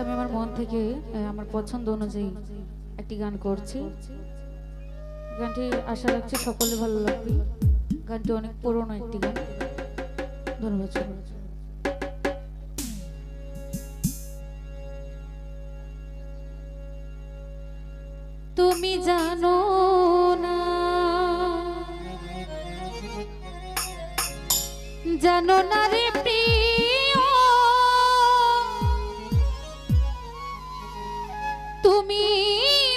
আমি আমার মন থেকে আমার পছন্দ অনুযায়ী একটি গান করছি। গানটি আশা রাখছি সকলে ভালো লাগবে। গানটি অনেক পুরনো একটি গান। ধন্যবাদ। তুমি জানো না, জানো না রে প্রিয়, তুমি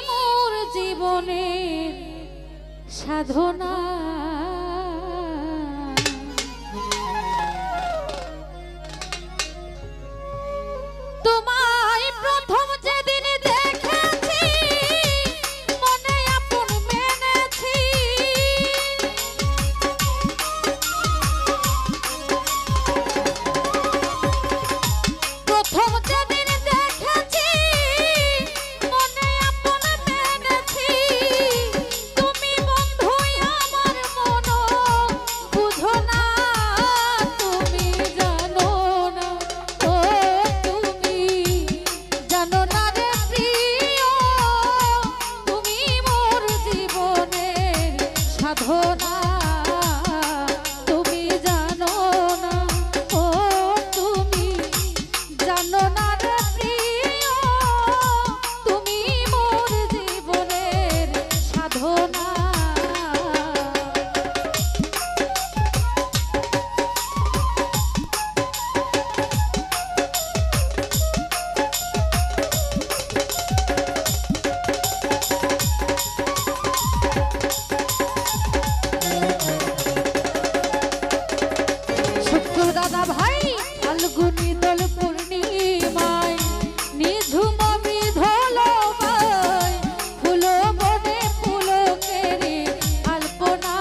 মোর জীবনের সাধনা। তোমায় প্রথম যেদিন দেখেছি মনে আপন মেনেছি, প্রথম যেদিন দেখেছি মনে আপন মেনেছি। তুমি বন্ধুই আমার মন বুঝো না, তুমি জানো না, ও তুমি জানো না রে প্রিয়, তুমি মোর জীবনের সাধনা। তুমি জানো না, ও তুমি জানো না রে প্রিয়, তুমি মোর জীবনের সাধনা। শুক্র দাদা ভাই ফাল্গুনি দোল পূর্ণিমায় নিঝুম বিধল বাই, ফুলো বনে পুলকেরে আলপনা।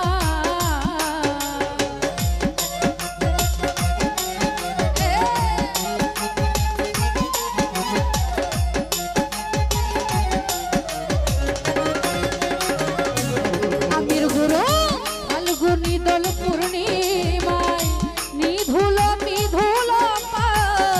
আমির গুরু ফাল্গুনি দোল পূর্ণিমায় নিধুল মিধুল পায়,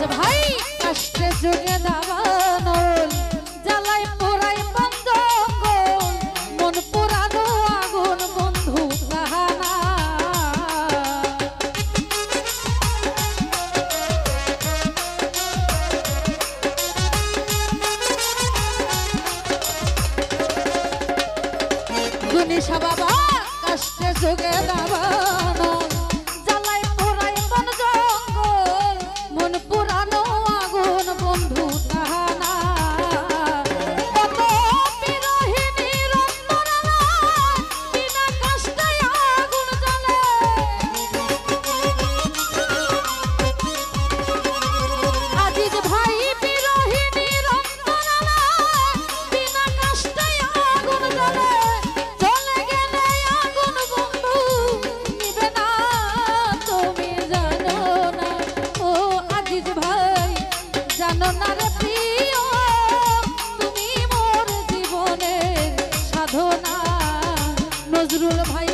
আজিজ ভাই কষ্টে যুগে দাবানল জ্বালাই পোড়াই বন্ধঙ্গল মন পোড়ানো আগুন বন্ধু তাহানা গুনিশা বাবা কষ্টে যুগে দাবানল জ্বালাই পোড়াই বন জঙ্গল মন পুরানো আগুন বন্ধু তাহানা কত বিরহিনী রন্তনা বিনা কষ্টে আগুন জ্বলে আজিজ ভাই বিরহিনী রন্তনা বিনা কষ্টে আগুন জ্বলে চলে গেলে আগুন বন্ধু নিবে না তুমি জানো না ও আজিজ ভাই জানো না রে প্রিয় তুমি মোর জীবনের সাধনা নজরুল ভাই